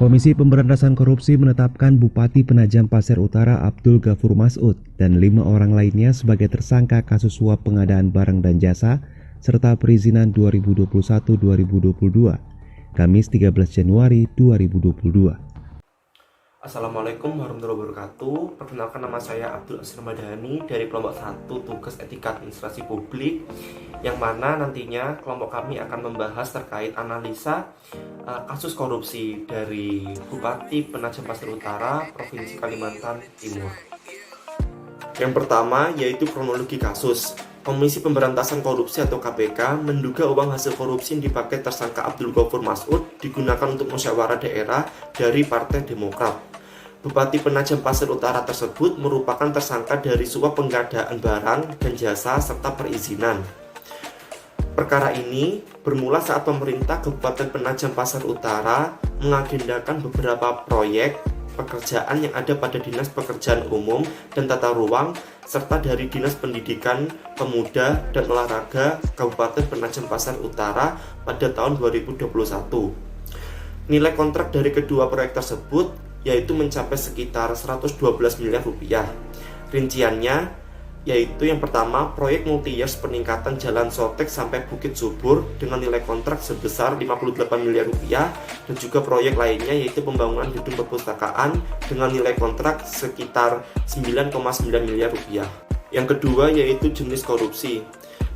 Komisi Pemberantasan Korupsi menetapkan Bupati Penajam Pasir Utara Abdul Ghafur Mas'ud dan 5 orang lainnya sebagai tersangka kasus suap pengadaan barang dan jasa serta perizinan 2021-2022, Kamis 13 Januari 2022. Assalamualaikum warahmatullahi wabarakatuh. Perkenalkan, nama saya Abdul Asir Madani dari kelompok 1 Tugas Etika Administrasi Publik, yang mana nantinya kelompok kami akan membahas terkait analisa kasus korupsi dari Bupati Penajam Pasir Utara, Provinsi Kalimantan Timur. Yang pertama yaitu kronologi kasus. Komisi Pemberantasan Korupsi atau KPK menduga uang hasil korupsi yang dipakai tersangka Abdul Ghafur Mas'ud digunakan untuk musyawarah daerah dari Partai Demokrat. Bupati Penajam Pasir Utara tersebut merupakan tersangka dari suap pengadaan barang dan jasa serta perizinan. Perkara ini bermula saat pemerintah Kabupaten Penajam Pasir Utara mengagendakan beberapa proyek pekerjaan yang ada pada Dinas Pekerjaan Umum dan Tata Ruang serta dari Dinas Pendidikan, Pemuda dan Olahraga Kabupaten Penajam Pasir Utara pada tahun 2021. Nilai kontrak dari kedua proyek tersebut yaitu mencapai sekitar 112 miliar rupiah. Rinciannya yaitu yang pertama, proyek multi-years peningkatan Jalan Sotek sampai Bukit Subur dengan nilai kontrak sebesar 58 miliar rupiah, dan juga proyek lainnya yaitu pembangunan gedung perpustakaan dengan nilai kontrak sekitar 9,9 miliar rupiah. Yang kedua yaitu jenis korupsi.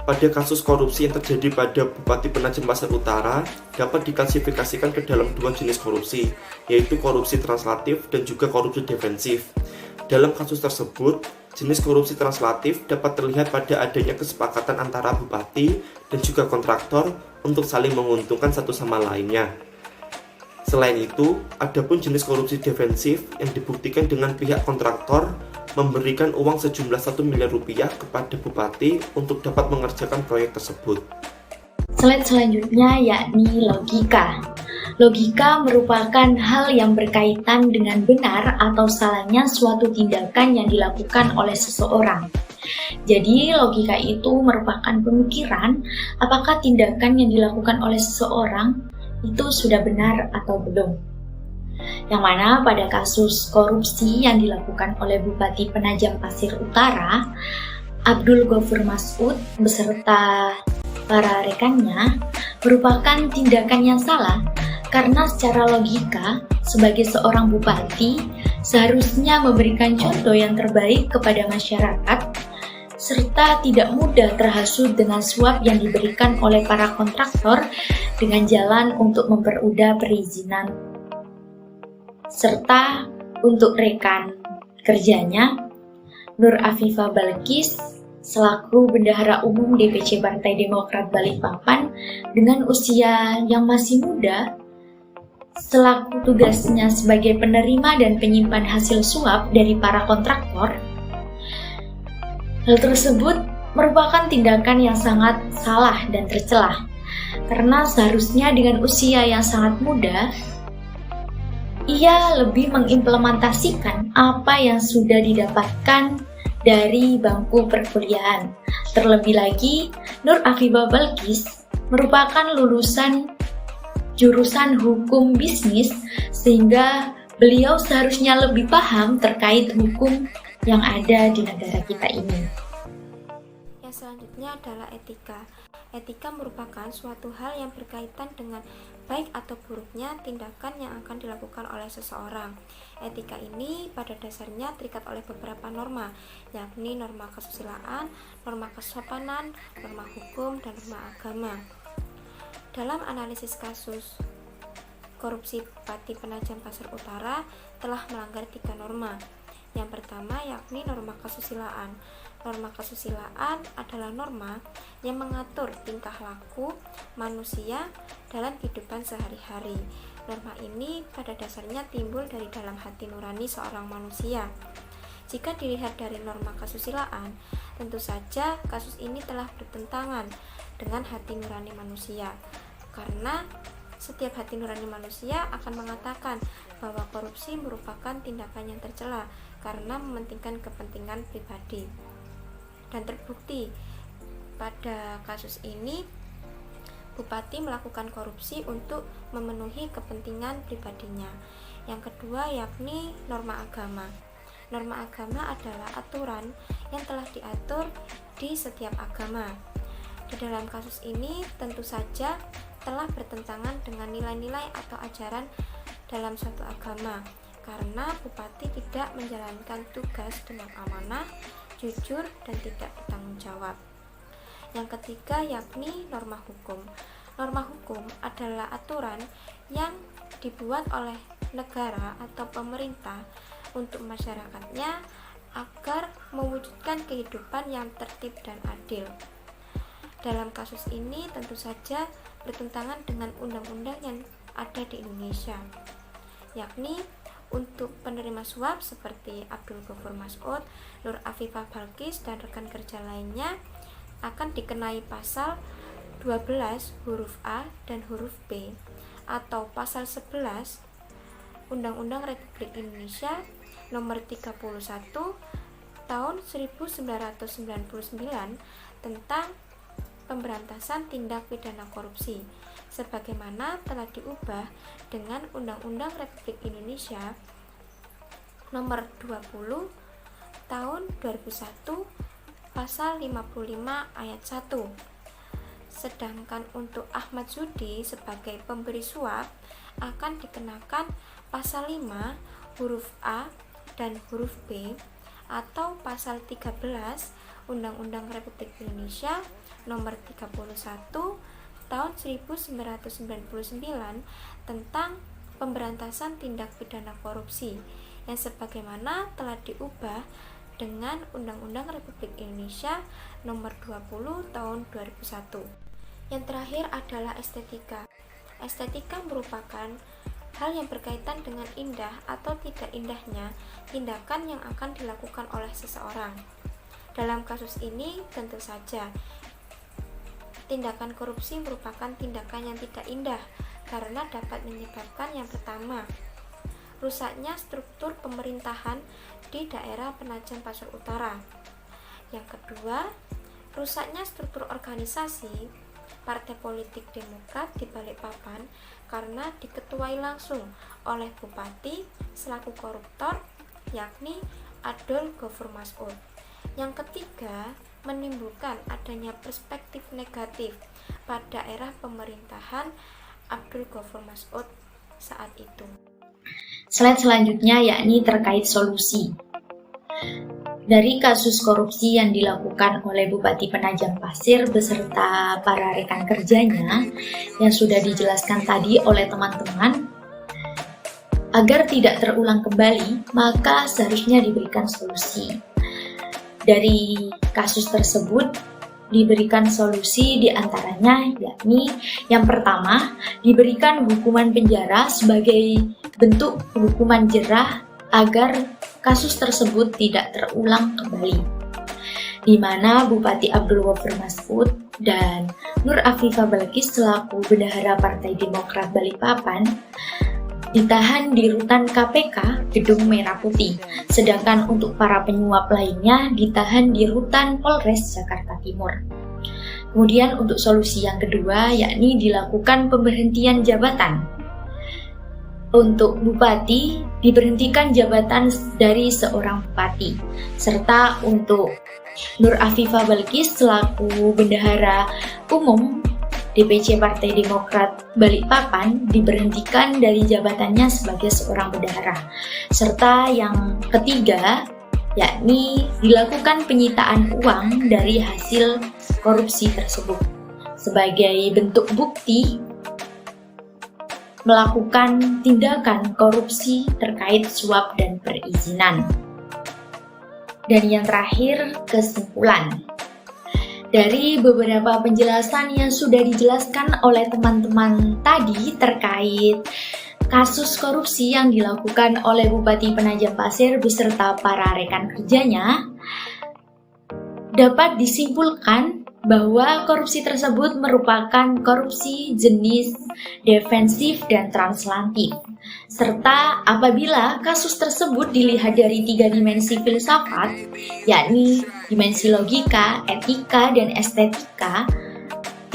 Pada kasus korupsi yang terjadi pada Bupati Penajam Pasir Utara dapat diklasifikasikan ke dalam dua jenis korupsi, yaitu korupsi translatif dan juga korupsi defensif. Dalam kasus tersebut, jenis korupsi translatif dapat terlihat pada adanya kesepakatan antara bupati dan juga kontraktor untuk saling menguntungkan satu sama lainnya. Selain itu, adapun jenis korupsi defensif yang dibuktikan dengan pihak kontraktor memberikan uang sejumlah 1 miliar rupiah kepada bupati untuk dapat mengerjakan proyek tersebut. Slide selanjutnya yakni logika. Logika merupakan hal yang berkaitan dengan benar atau salahnya suatu tindakan yang dilakukan oleh seseorang. Jadi logika itu merupakan pemikiran apakah tindakan yang dilakukan oleh seseorang itu sudah benar atau belum. Yang mana pada kasus korupsi yang dilakukan oleh Bupati Penajam Pasir Utara, Abdul Ghafur Mas'ud beserta para rekannya merupakan tindakan yang salah karena secara logika sebagai seorang bupati seharusnya memberikan contoh yang terbaik kepada masyarakat serta tidak mudah terhasut dengan suap yang diberikan oleh para kontraktor dengan jalan untuk mempermudah perizinan. Serta untuk rekan kerjanya, Nur Afifah Balkis selaku Bendahara Umum DPC Partai Demokrat Balikpapan dengan usia yang masih muda, selaku tugasnya sebagai penerima dan penyimpan hasil suap dari para kontraktor. Hal tersebut merupakan tindakan yang sangat salah dan tercelah, karena seharusnya dengan usia yang sangat muda, ia lebih mengimplementasikan apa yang sudah didapatkan dari bangku perkuliahan. Terlebih lagi, Nur Afifah Balkis merupakan lulusan jurusan hukum bisnis, sehingga beliau seharusnya lebih paham terkait hukum yang ada di negara kita ini. Yang selanjutnya adalah etika. Etika merupakan suatu hal yang berkaitan dengan baik atau buruknya tindakan yang akan dilakukan oleh seseorang. Etika ini pada dasarnya terikat oleh beberapa norma, yakni norma kesusilaan, norma kesopanan, norma hukum, dan norma agama. Dalam analisis kasus korupsi Bupati Penajam Pasir Utara telah melanggar 3 norma. Yang pertama yakni norma kesusilaan. Norma kesusilaan adalah norma yang mengatur tingkah laku manusia dalam kehidupan sehari-hari. Norma ini pada dasarnya timbul dari dalam hati nurani seorang manusia. Jika dilihat dari norma kesusilaan, tentu saja kasus ini telah bertentangan dengan hati nurani manusia, karena setiap hati nurani manusia akan mengatakan bahwa korupsi merupakan tindakan yang tercela karena mementingkan kepentingan pribadi. Dan terbukti pada kasus ini Bupati melakukan korupsi untuk memenuhi kepentingan pribadinya. Yang kedua yakni norma agama. Norma agama adalah aturan yang telah diatur di setiap agama. Di dalam kasus ini tentu saja telah bertentangan dengan nilai-nilai atau ajaran dalam suatu agama, karena bupati tidak menjalankan tugas dengan amanah, jujur, dan tidak bertanggung jawab. Yang ketiga yakni norma hukum. Norma hukum adalah aturan yang dibuat oleh negara atau pemerintah untuk masyarakatnya agar mewujudkan kehidupan yang tertib dan adil. Dalam kasus ini tentu saja bertentangan dengan undang-undang yang ada di Indonesia, yakni untuk penerima suap seperti Abdul Ghafur Mas'ud, Nur Afifah Balqis, dan rekan kerja lainnya akan dikenai pasal 12 huruf A dan huruf B atau pasal 11 Undang-Undang Republik Indonesia nomor 31 tahun 1999 tentang pemberantasan tindak pidana korupsi, sebagaimana telah diubah dengan Undang-Undang Republik Indonesia nomor 20 tahun 2001 pasal 55 ayat 1. Sedangkan untuk Ahmad Sudi sebagai pemberi suap akan dikenakan pasal 5 huruf A dan huruf B atau pasal 13 Undang-Undang Republik Indonesia nomor 31 tahun 1999 tentang pemberantasan tindak pidana korupsi yang sebagaimana telah diubah dengan Undang-Undang Republik Indonesia nomor 20 tahun 2001. Yang terakhir adalah estetika. Estetika merupakan hal yang berkaitan dengan indah atau tidak indahnya tindakan yang akan dilakukan oleh seseorang. Dalam kasus ini tentu saja tindakan korupsi merupakan tindakan yang tidak indah karena dapat menyebabkan yang pertama, rusaknya struktur pemerintahan di daerah Penajam Pasir Utara. Yang kedua, rusaknya struktur organisasi Partai Politik Demokrat di Balikpapan karena diketuai langsung oleh Bupati selaku koruptor yakni Abdul Ghafur Mas'ud. Yang ketiga, menimbulkan adanya perspektif negatif pada era pemerintahan Abdul Ghafur Mas'ud saat itu. Slide selanjutnya yakni terkait solusi. Dari kasus korupsi yang dilakukan oleh Bupati Penajam Pasir beserta para rekan kerjanya yang sudah dijelaskan tadi oleh teman-teman, agar tidak terulang kembali, maka seharusnya diberikan solusi. Dari kasus tersebut diberikan solusi diantaranya yakni yang pertama, diberikan hukuman penjara sebagai bentuk hukuman jerah agar kasus tersebut tidak terulang kembali, di mana Bupati Abdul Ghafur Mas'ud dan Nur Afifah Balqis selaku Bendahara Partai Demokrat Balikpapan ditahan di rutan KPK Gedung Merah Putih, sedangkan untuk para penyuap lainnya ditahan di rutan Polres Jakarta Timur. Kemudian untuk solusi yang kedua yakni dilakukan pemberhentian jabatan. Untuk bupati diberhentikan jabatan dari seorang bupati, serta untuk Nur Afifah Balqis selaku Bendahara Umum DPC Partai Demokrat Balikpapan diberhentikan dari jabatannya sebagai seorang bendahara. Serta yang ketiga yakni dilakukan penyitaan uang dari hasil korupsi tersebut sebagai bentuk bukti melakukan tindakan korupsi terkait suap dan perizinan. Dan yang terakhir, kesimpulan. Dari beberapa penjelasan yang sudah dijelaskan oleh teman-teman tadi terkait kasus korupsi yang dilakukan oleh Bupati Penajam Pasir beserta para rekan kerjanya, dapat disimpulkan bahwa korupsi tersebut merupakan korupsi jenis defensif dan translatif. Serta apabila kasus tersebut dilihat dari 3 dimensi filsafat, yakni dimensi logika, etika, dan estetika,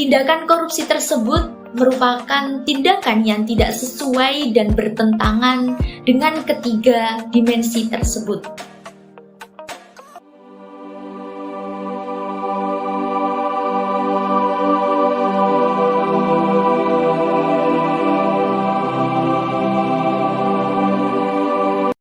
Tindakan korupsi tersebut merupakan tindakan yang tidak sesuai dan bertentangan dengan ketiga dimensi tersebut.